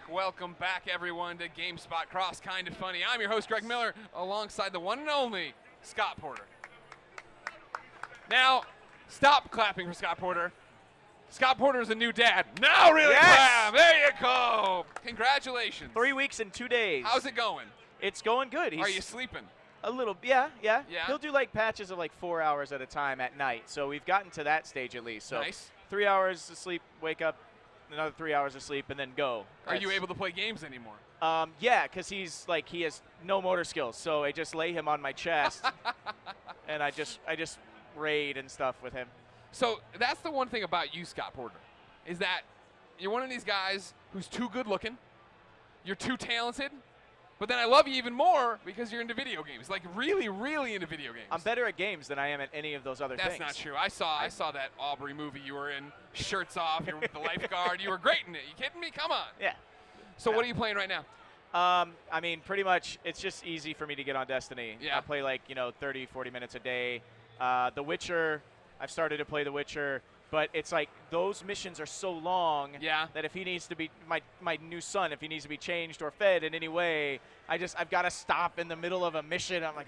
Welcome back, everyone, to GameSpot Cross Kinda Funny. I'm your host, Greg Miller, alongside the one and only Scott Porter. Now, stop clapping for Scott Porter. Scott Porter is a new dad. Now really clap. There you go. Congratulations. 3 weeks and 2 days. How's it going? It's going good. Are you sleeping? A little, yeah. Yeah? He'll do like patches of like 4 hours at a time at night. So we've gotten to that stage at least. So Nice. 3 hours of sleep, wake up, another 3 hours of sleep, and then go. Are you able to play games anymore? Yeah, because he has no motor skills. So I just lay him on my chest, and I just raid and stuff with him. So that's the one thing about you, Scott Porter, is that you're one of these guys who's too good looking, you're too talented, but then I love you even more because you're into video games, like really, really into video games. I'm better at games than I am at any of those other things. That's not true. I saw that Aubrey movie you were in, shirts off, you were with the lifeguard, you were great in it. You kidding me? Come on. Yeah. So what are you playing right now? I mean, pretty much it's just easy for me to get on Destiny. Yeah. I play 30, 40 minutes a day. The Witcher, I've started to play The Witcher, but it's like those missions are so long that if he needs to be, my new son, if he needs to be changed or fed in any way, I've got to stop in the middle of a mission. I'm like,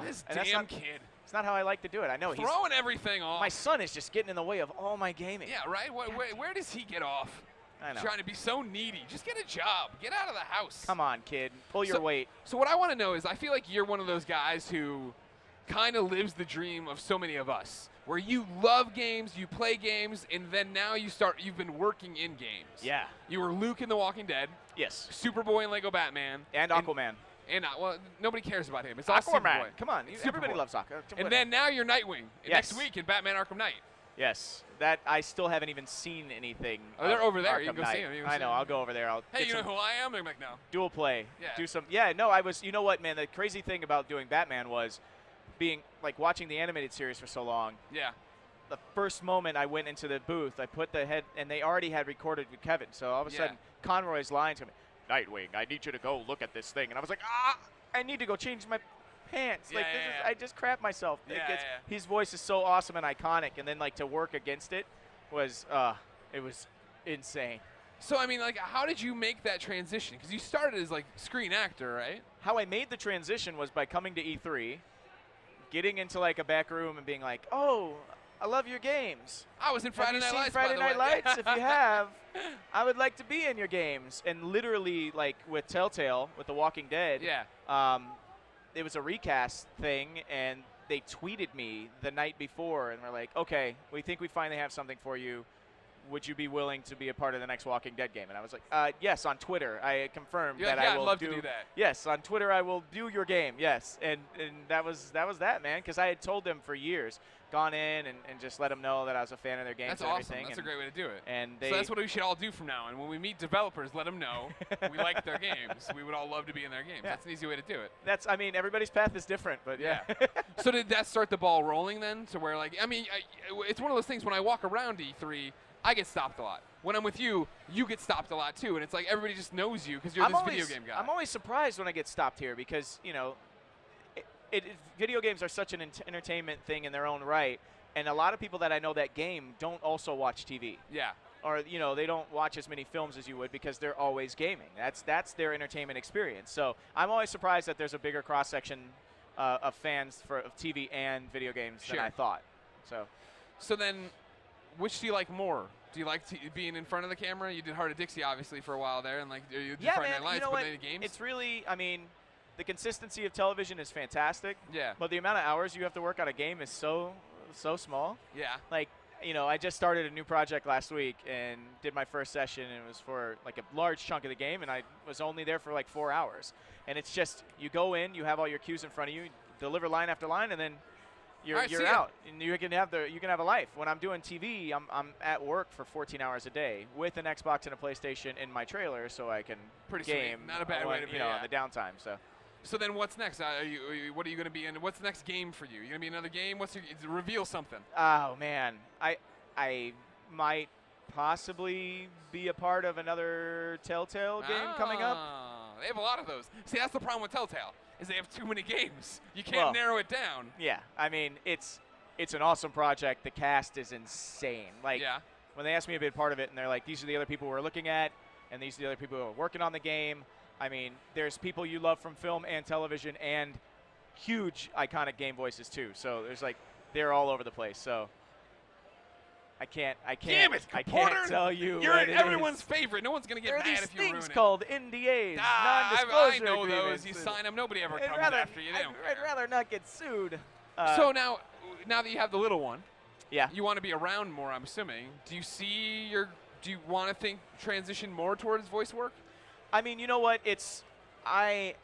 This damn kid. It's not how I like to do it. I know he's throwing everything off. My son is just getting in the way of all my gaming. Yeah, right? Where does he get off? I know. Trying to be so needy. Just get a job. Get out of the house. Come on, kid. Pull your weight. So what I want to know is I feel like you're one of those guys who kind of lives the dream of so many of us, where you love games, you play games, and then now you've been working in games. Yeah. You were Luke in The Walking Dead. Yes. Superboy in Lego Batman. And Aquaman. And well, nobody cares about him. It's all Aquaman. Superboy. Come on. Everybody loves Aquaman. And then now you're Nightwing next week in Batman Arkham Knight. Yes. That I still haven't even seen anything. Oh, they're over there. Arkham You can go Knight. see them. I know. I'll go over there. Hey, you know who I am? They're like, no. Dual play. Yeah. Do some. Yeah. No, I was. You know what, man? The crazy thing about doing Batman was being watching the animated series for so long. Yeah. The first moment I went into the booth, I put the head, and they already had recorded with Kevin. So all of a sudden, Conroy's lying to me, Nightwing, I need you to go look at this thing. And I was like, I need to go change my pants. I just crap myself. His voice is so awesome and iconic, and then to work against it was insane. So I mean, how did you make that transition? Because you started as screen actor, right? How I made the transition was by coming to E3, getting into a back room and being like, oh, I love your games. I was in Friday Night Lights. Friday Night Lights? If you have, I would like to be in your games. And literally, with Telltale, with The Walking Dead, it was a recast thing, and they tweeted me the night before, and were like, okay, we think we finally have something for you. Would you be willing to be a part of the next Walking Dead game? And I was like, yes, on Twitter. I confirmed that I will I'd love to do that. Yes, on Twitter I will do your game, yes. And that was that, man, because I had told them for years, gone in and just let them know that I was a fan of their games and everything. That's a great way to do it. And so that's what we should all do from now on. When we meet developers, let them know we like their games. We would all love to be in their games. Yeah. That's an easy way to do it. Everybody's path is different, but yeah. So did that start the ball rolling then? To where it's one of those things when I walk around E3, I get stopped a lot. When I'm with you, you get stopped a lot too, and it's like everybody just knows you because you're this video game guy. I'm always surprised when I get stopped here because video games are such an entertainment thing in their own right, and a lot of people that I know that game don't also watch TV. Yeah. Or they don't watch as many films as you would because they're always gaming. That's their entertainment experience. So I'm always surprised that there's a bigger cross section of fans of TV and video games than I thought. So then, which do you like more? Do you like being in front of the camera? You did Heart of Dixie, obviously, for a while there, and you did Friday Night Lights, but any games? It's really, the consistency of television is fantastic. Yeah. But the amount of hours you have to work on a game is so small. Yeah. I just started a new project last week and did my first session, and it was for a large chunk of the game, and I was only there for 4 hours. And it's just, you go in, you have all your cues in front of you, deliver line after line, and then you're out, and you can have a life. When I'm doing TV, I'm at work for 14 hours a day with an Xbox and a PlayStation in my trailer, so I can game. Not a bad way to be. On the downtime. So then, what's next? What are you going to be in? What's the next game for you? You going to be in another game? Reveal something? Oh man, I might possibly be a part of another Telltale game coming up. They have a lot of those. See, that's the problem with Telltale. Is they have too many games. You can't narrow it down. Yeah, it's an awesome project. The cast is insane. When they asked me to be a part of it, and they're like, these are the other people we're looking at, and these are the other people who are working on the game. I mean, there's people you love from film and television and huge iconic game voices too. So there's like, they're all over the place. So I can't tell you. You're what it everyone's is. favorite. No one's going to get There are mad these if you ruin things it. called NDAs, I non-disclosure know those. agreements. You sign them. Nobody ever I'd comes rather, after you. They don't I'd care. rather not get sued. So now that you have the little one, yeah. you want to be around more, I'm assuming. Do you want to transition more towards voice work? I mean, you know what? I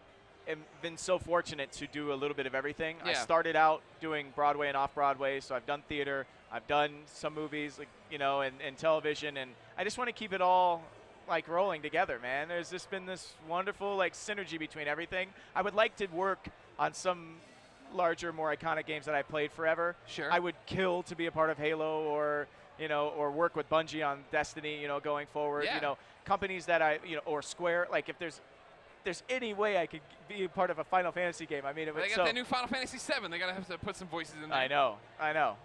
have been so fortunate to do a little bit of everything. Yeah. I started out doing Broadway and off-Broadway, so I've done theater, I've done some movies, like, you know, and television, and I just want to keep it all like rolling together, man. There's just been this wonderful like synergy between everything. I would like to work on some larger, more iconic games that I played forever. Sure. I would kill to be a part of Halo or, you know, or work with Bungie on Destiny, you know, going forward. Yeah. You know, companies that or Square, like if there's any way I could be a part of a Final Fantasy game, I mean, it would. They got that new Final Fantasy VII. They gotta have to put some voices in there. I know,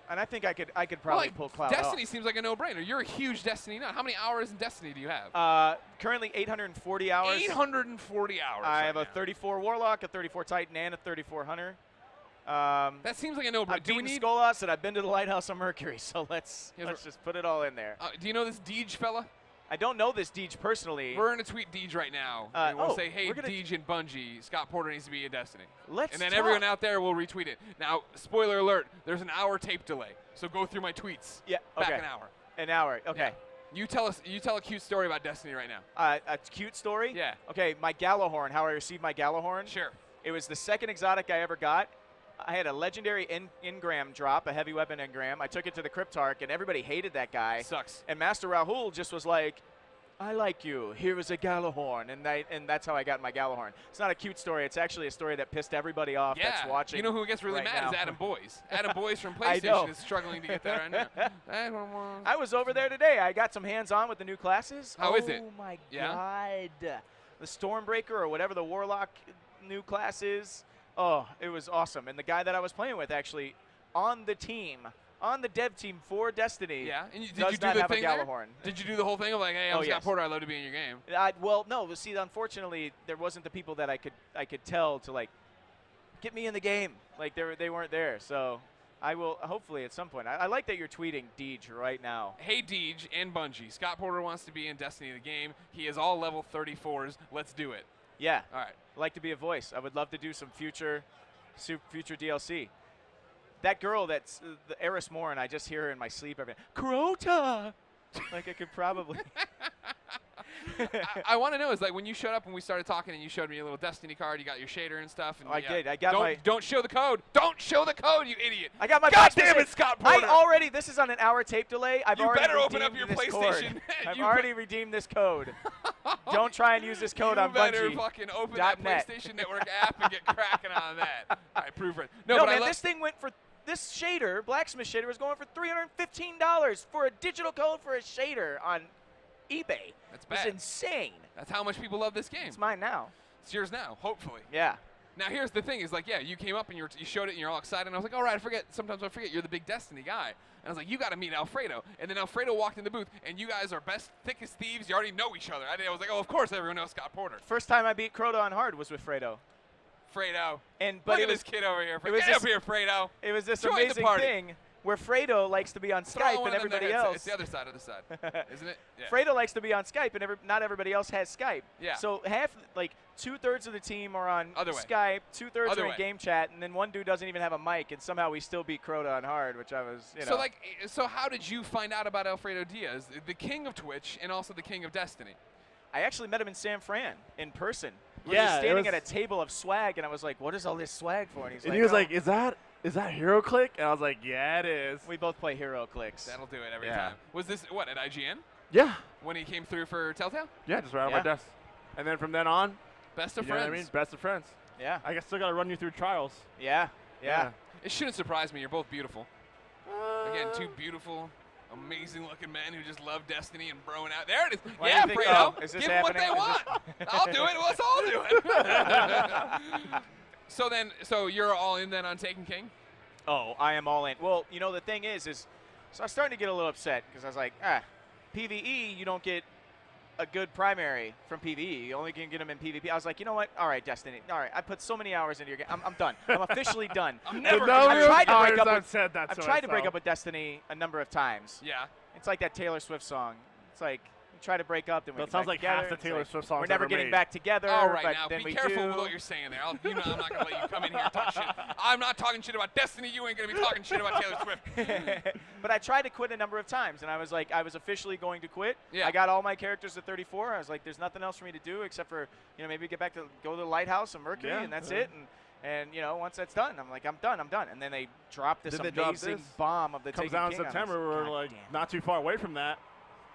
and I think I could probably pull Cloud Destiny off. seems like a no-brainer. You're a huge Destiny nut. How many hours in Destiny do you have? Currently 840 hours. 840 hours. I have right a 34 Warlock, a 34 Titan, and a 34 Hunter. That seems like a no-brainer. I've beaten Skolas, and I've been to the Lighthouse on Mercury, so let's just put it all in there. Do you know this Deej fella? I don't know this Deej personally. We're going to tweet Deej right now. And we'll say, hey, Deej and Bungie, Scott Porter needs to be in Destiny. And then everyone out there will retweet it. Now, spoiler alert, there's an hour tape delay. So go through my tweets. Yeah, Back an hour. An hour, okay. Yeah. You tell a cute story about Destiny right now. A cute story? Yeah. Okay, my Gallahorn, how I received my Gallahorn. Sure. It was the second exotic I ever got. I had a legendary engram drop, a heavy weapon engram. I took it to the Cryptarch, and everybody hated that guy. Sucks. And Master Rahul just was like, I like you. Here is a Gallahorn. And that's how I got my Gallahorn. It's not a cute story. It's actually a story that pissed everybody off that's watching. You know who gets really mad now. is Adam Boyes. Adam Boyes from PlayStation is struggling to get that right now. I was over there today. I got some hands-on with the new classes. How is it? Oh, my God. The Stormbreaker or whatever the Warlock new class is. Oh, it was awesome. And the guy that I was playing with actually on the team, on the dev team for Destiny, yeah. And did does you do not the have thing a Gallahorn. Did you do the whole thing of like, hey, I'm Scott Porter, I'd love to be in your game? Well, no. See, unfortunately, there wasn't the people that I could tell to like get me in the game. Like they weren't there. So I will hopefully at some point. I like that you're tweeting Deej right now. Hey Deej and Bungie, Scott Porter wants to be in Destiny the game. He is all level 34s. Let's do it. Yeah. All right. I'd like to be a voice. I would love to do some future DLC. That girl that's the Eris Morn, I just hear her in my sleep every day. Crota! Like I could probably. I want to know is like when you showed up and we started talking and you showed me a little Destiny card, you got your shader and stuff. And I did. I got Don't show the code. Don't show the code, you idiot. I got my. God damn it, Scott Porter. This is on an hour tape delay. You better open up your PlayStation. I've already redeemed this code. Don't try and use this code on Bungie. You better fucking open that PlayStation Network app and get cracking on that. All right, proof it. No, man, this thing went for. This shader, blacksmith shader, was going for $315 for a digital code for a shader on eBay. That's bad. It's insane. That's how much people love this game. It's mine now. It's yours now, hopefully. Yeah. Now here's the thing: is like, yeah, you came up and you showed it and you're all excited. And I was like, all right, sometimes I forget you're the big Destiny guy. And I was like, you got to meet Alfredo. And then Alfredo walked in the booth, and you guys are thickest thieves. You already know each other. I was like, oh, of course everyone knows Scott Porter. First time I beat Crota on hard was with Fredo. Fredo. But look at this kid over here. Get up here, Fredo. It was this Join amazing thing where Fredo likes to be on Skype and everybody else. It's the other side of the side, isn't it? Yeah. Fredo likes to be on Skype and not everybody else has Skype. Yeah. So two-thirds of the team are on Other way. Skype, two-thirds are in way. game chat, and then one dude doesn't even have a mic, and somehow we still beat Crota on hard, which I was, So how did you find out about Alfredo Diaz, the king of Twitch and also the king of Destiny? I actually met him in San Fran in person. Yeah, We were just standing at a table of swag, and I was like, what is all this swag for? And he was like, is that Hero Click? And I was like, yeah, it is. We both play Hero Clicks. That'll do it every time. Was this, at IGN? Yeah. When he came through for Telltale? Yeah, just right on my desk. And then from then on, best of you know friends. what I mean? Best of friends. Yeah. I still got to run you through trials. Yeah. It shouldn't surprise me. You're both beautiful. Again, two beautiful, amazing-looking men who just love Destiny and broing out. There it is. What yeah, do you think? Fredo. Is this Give them what happening? they want. I'll do it. Let's all do it. So you're all in then on Taken King? Oh, I am all in. Well, the thing is so I was starting to get a little upset because I was like, PvE, you don't get a good primary from PvE. You only can get them in PvP. I was like, you know what? All right, Destiny. All right, I put so many hours into your game. I'm done. I'm officially done. I'm never. I've tried to break up I've with, said that I've to tried to break myself. up with Destiny a number of times. Yeah. It's like that Taylor Swift song. It's like we try to break up, then we That get sounds back like together. half the It's Taylor like, Swift songs we're never ever getting made. back together. All right, but now then be we careful do. with what you're saying there. You know I'm not gonna let you come in here and talk shit. I'm not talking shit about Destiny. You ain't gonna be talking shit about Taylor Swift. But I tried to quit a number of times, and I was like, I was officially going to quit. Yeah. I got all my characters to 34. I was like, there's nothing else for me to do except for, maybe go to the lighthouse and Mercury, Yeah, and that's yeah. it. And once that's done, I'm like, I'm done. And then they dropped this Did they drop amazing this? bomb of the Comes Taken out in King on us. September. We're God like damn. not too far away from that.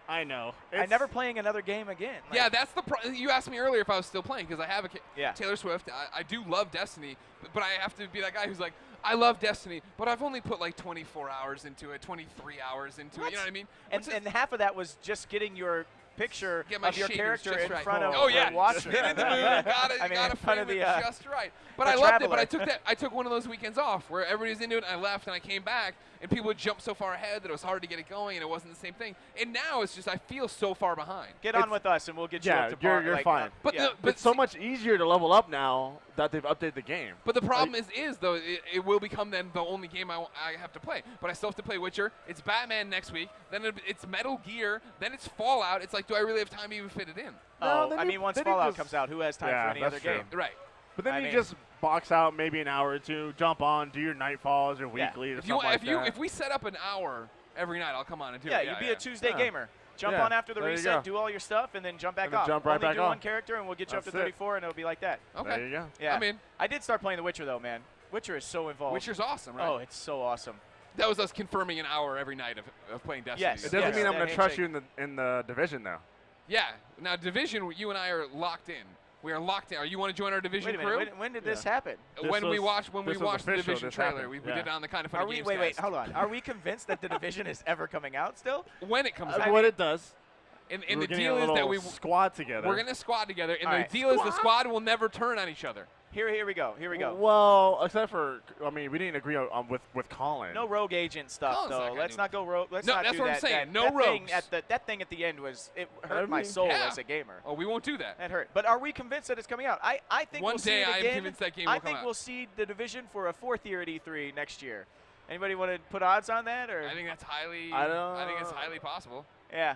I know. I'm never playing another game again. Like, Yeah, that's the you asked me earlier if I was still playing because I have Yeah. Taylor Swift. I do love Destiny, but I have to be that guy who's like, I love Destiny, but I've only put like 24 hours into it, 23 hours into it. You know what I mean? And half of that was just getting your picture Get my of your shaders character just in right. front of Oh yeah, the watcher. get in the mood. Gotta I mean, gotta in front of frame the it just right. But the I loved it. But traveler. I took one of those weekends off where everybody's into it. And I left and I came back, and people would jump so far ahead that it was hard to get it going, and it wasn't the same thing. And now it's just I feel so far behind. Get on with us, and we'll get you Yeah, up to par. you're like, fine. But yeah. but It's so see- much easier to level up now that they've updated the game. But the problem is though, it will become then the only game I have to play. But I still have to play Witcher. It's Batman next week. Then it's Metal Gear. Then it's Fallout. It's like, do I really have time to even fit it in? Oh, then I you- mean, once then you Fallout just- comes out, who has time Yeah, for any that's other true. game? Right. But then I you mean- just box out maybe an hour or two, jump on, do your nightfalls or Yeah. weekly or If something like that. if we set up an hour every night, I'll come on and do Yeah, it. you be a Tuesday Yeah. gamer. Jump Yeah, on after the there you reset, go. do all your stuff, and then jump back And then off. jump right Only back do on. one character, and we'll get you up to That's it. 34, and it'll be like that. Okay. There you go. Yeah. I'm in. I did start playing The Witcher, though, man. Witcher is so involved. Witcher's awesome, right? Oh, it's so awesome. That was us confirming an hour every night of playing Destiny. Yes. It doesn't Yes. mean I'm That going to trust handshake. you in the division though. Yeah. Now Division, you and I are locked in. We are locked in. Are you want to join our Division Wait a crew? minute. When did this happen? This When we was- watched this was the official, Division this trailer, happened. we Yeah. did it on the Kind of Funny Are we? Games Wait, cast. hold on. Are we convinced that the Division is ever coming out still? When it comes out. What it does. And we're the getting deal a is that little we squad together. we're gonna squad together, and All the right. deal is the squad will never turn on each other. Here we go. Here we go. Well, except for we didn't agree on with Colin. No rogue agent stuff, Colin's not though. gonna Let's do not go rogue. Let's No, not that's do what I'm that. saying. That, No that thing rogues. that thing at the end it hurt I my mean, soul yeah. as a gamer. Oh, we won't do that. That hurt. But are we convinced that it's coming out? I think One we'll see day it I am again. convinced that game I will come think out. we'll see the Division for a fourth year at E3 next year. Anybody want to put odds on that, or? I think that's highly. I think it's highly possible. Yeah.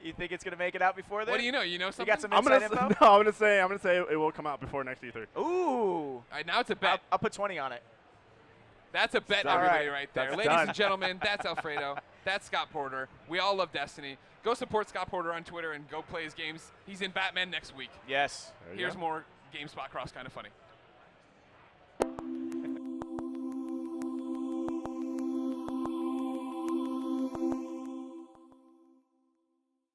You think it's gonna make it out before then? What do you know? You know You something? got some I'm gonna inside info? no. I'm gonna say it will come out before next E3. Ooh. All right, now it's a bet. I'll put 20 on it. That's a bet, All everybody, right. right there. That's Ladies done. and gentlemen, that's Alfredo. That's Scott Porter. We all love Destiny. Go support Scott Porter on Twitter and go play his games. He's in Batman next week. Yes. There you Here's go. more GameSpot Cross Kind of Funny.